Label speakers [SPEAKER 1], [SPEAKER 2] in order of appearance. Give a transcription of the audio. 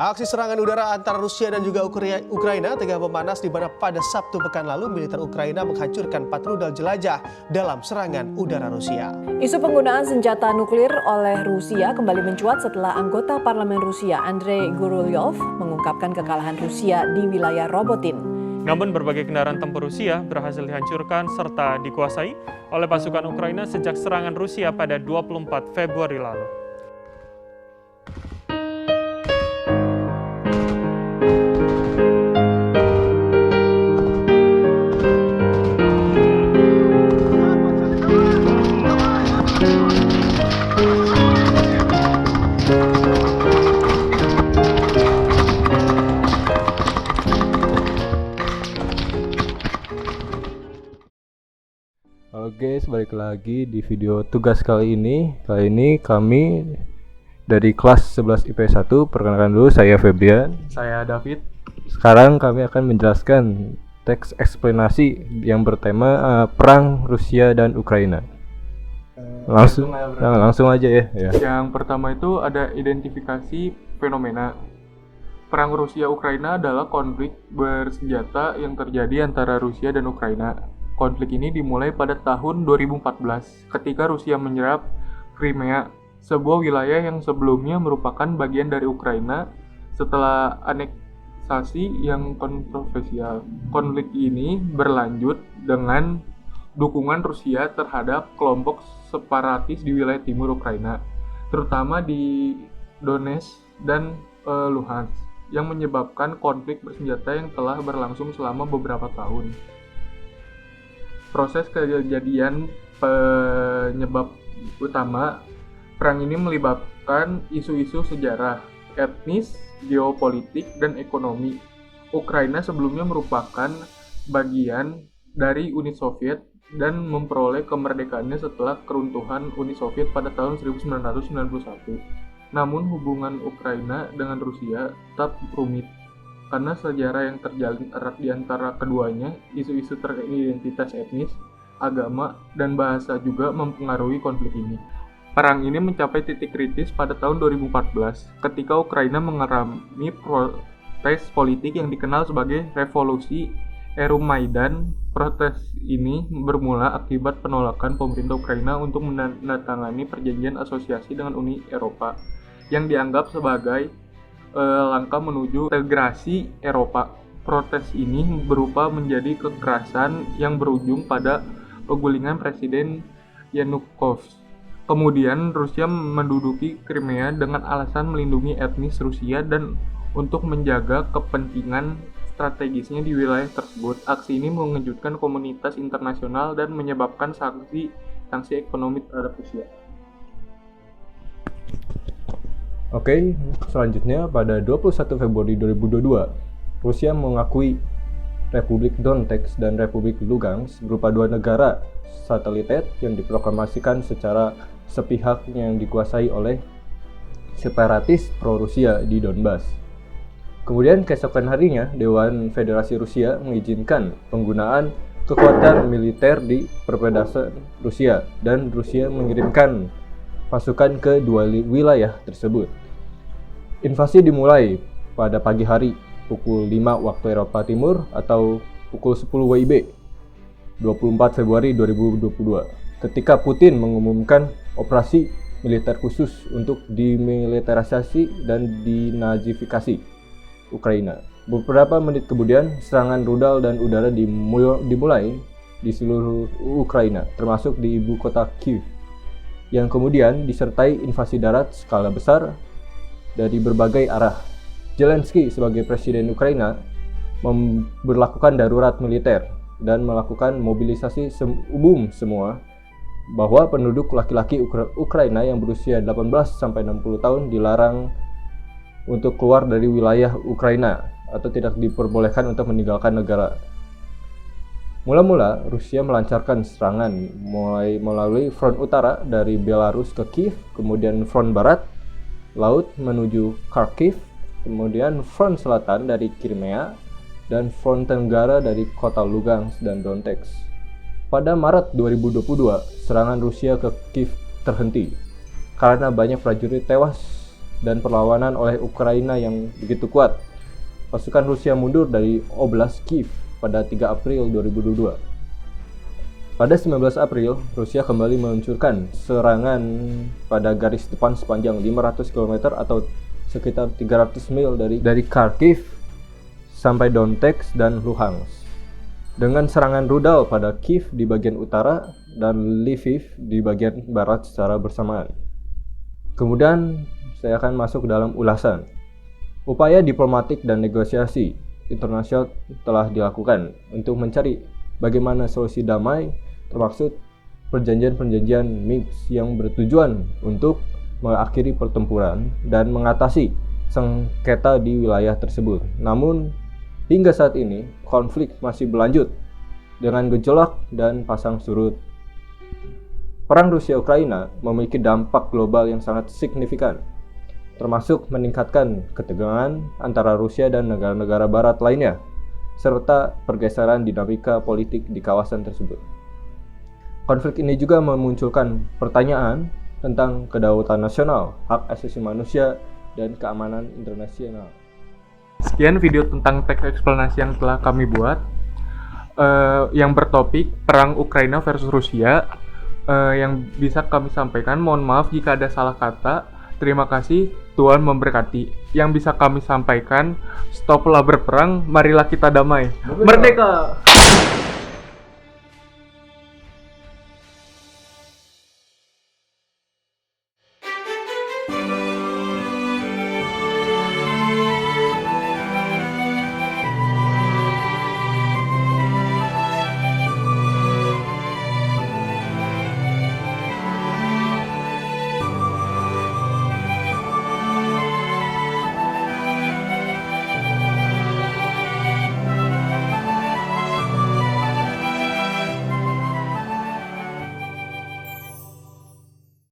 [SPEAKER 1] Aksi serangan udara antara Rusia dan juga Ukraina tengah memanas di mana pada Sabtu pekan lalu militer Ukraina menghancurkan 4 rudal jelajah dalam serangan udara Rusia.
[SPEAKER 2] Isu penggunaan senjata nuklir oleh Rusia kembali mencuat setelah anggota parlemen Rusia Andrei Guryov mengungkapkan kekalahan Rusia di wilayah Robotin.
[SPEAKER 3] Namun berbagai kendaraan tempur Rusia berhasil dihancurkan serta dikuasai oleh pasukan Ukraina sejak serangan Rusia pada 24 Februari lalu.
[SPEAKER 4] Halo guys, balik lagi di video tugas kali ini. Kali ini kami dari kelas 11 IP 1. Perkenalkan dulu, saya Febrian.
[SPEAKER 5] Saya David.
[SPEAKER 4] Sekarang kami akan menjelaskan teks eksplanasi yang bertema perang Rusia dan Ukraina. Langsung aja ya.
[SPEAKER 5] Yang pertama itu ada identifikasi fenomena. Perang Rusia-Ukraina adalah konflik bersenjata yang terjadi antara Rusia dan Ukraina. Konflik ini dimulai pada tahun 2014 ketika Rusia menyerap Crimea, sebuah wilayah yang sebelumnya merupakan bagian dari Ukraina setelah aneksasi yang kontroversial. Konflik ini berlanjut dengan dukungan Rusia terhadap kelompok separatis di wilayah timur Ukraina, terutama di Donetsk dan Luhansk, yang menyebabkan konflik bersenjata yang telah berlangsung selama beberapa tahun. Proses kejadian penyebab utama perang ini melibatkan isu-isu sejarah, etnis, geopolitik, dan ekonomi. Ukraina sebelumnya merupakan bagian dari Uni Soviet dan memperoleh kemerdekaannya setelah keruntuhan Uni Soviet pada tahun 1991. Namun hubungan Ukraina dengan Rusia tetap rumit. Karena sejarah yang terjalin erat di antara keduanya, isu-isu terkait identitas etnis, agama, dan bahasa juga mempengaruhi konflik ini. Perang ini mencapai titik kritis pada tahun 2014 ketika Ukraina mengalami protes politik yang dikenal sebagai Revolusi Euromaidan. Protes ini bermula akibat penolakan pemerintah Ukraina untuk menandatangani perjanjian asosiasi dengan Uni Eropa yang dianggap sebagai langkah menuju integrasi Eropa. Protes ini berupa menjadi kekerasan yang berujung pada penggulingan Presiden Yanukovych. Kemudian Rusia menduduki Crimea dengan alasan melindungi etnis Rusia dan untuk menjaga kepentingan strategisnya di wilayah tersebut. Aksi ini mengejutkan komunitas internasional dan menyebabkan sanksi ekonomi terhadap Rusia.
[SPEAKER 4] Oke, selanjutnya pada 21 Februari 2022, Rusia mengakui Republik Donetsk dan Republik Lugansk berupa dua negara satelit yang diproklamasikan secara sepihak yang dikuasai oleh separatis pro-Rusia di Donbas. Kemudian keesokan harinya, Dewan Federasi Rusia mengizinkan penggunaan kekuatan militer di perbatasan Rusia dan Rusia mengirimkan pasukan ke dua wilayah tersebut. Invasi dimulai pada pagi hari pukul 5 waktu Eropa Timur atau pukul 10 WIB 24 Februari 2022 ketika Putin mengumumkan operasi militer khusus untuk dimiliterisasi dan dinazifikasi Ukraina. Beberapa menit kemudian serangan rudal dan udara dimulai di seluruh Ukraina termasuk di ibu kota Kyiv, yang kemudian disertai invasi darat skala besar dari berbagai arah. Zelensky sebagai presiden Ukraina memberlakukan darurat militer dan melakukan mobilisasi umum semua bahwa penduduk laki-laki Ukraina yang berusia 18-60 tahun dilarang untuk keluar dari wilayah Ukraina atau tidak diperbolehkan untuk meninggalkan negara. Mula-mula Rusia melancarkan serangan mulai melalui front utara dari Belarus ke Kiev, kemudian front barat laut menuju Kharkiv, kemudian front selatan dari Crimea, dan front tenggara dari kota Lugansk dan Donetsk. Pada Maret 2022, serangan Rusia ke Kiev terhenti karena banyak prajurit tewas dan perlawanan oleh Ukraina yang begitu kuat, pasukan Rusia mundur dari Oblast Kiev pada 3 April 2022. Pada 19 April, Rusia kembali meluncurkan serangan pada garis depan sepanjang 500 km atau sekitar 300 mil dari Kharkiv sampai Donetsk dan Luhansk. Dengan serangan rudal pada Kiev di bagian utara dan Lviv di bagian barat secara bersamaan. Kemudian saya akan masuk ke dalam ulasan. Upaya diplomatik dan negosiasi internasional telah dilakukan untuk mencari bagaimana solusi damai, termaksud perjanjian-perjanjian Minsk yang bertujuan untuk mengakhiri pertempuran dan mengatasi sengketa di wilayah tersebut. Namun, hingga saat ini, konflik masih berlanjut dengan gejolak dan pasang surut. Perang Rusia-Ukraina memiliki dampak global yang sangat signifikan, termasuk meningkatkan ketegangan antara Rusia dan negara-negara barat lainnya, serta pergeseran dinamika politik di kawasan tersebut. Konflik ini juga memunculkan pertanyaan tentang kedaulatan nasional, hak asasi manusia, dan keamanan internasional.
[SPEAKER 5] Sekian video tentang teks eksplanasi yang telah kami buat, yang bertopik Perang Ukraina versus Rusia. Yang bisa kami sampaikan, mohon maaf jika ada salah kata. Terima kasih, Tuhan memberkati. Yang bisa kami sampaikan, stoplah berperang, marilah kita damai. Merdeka!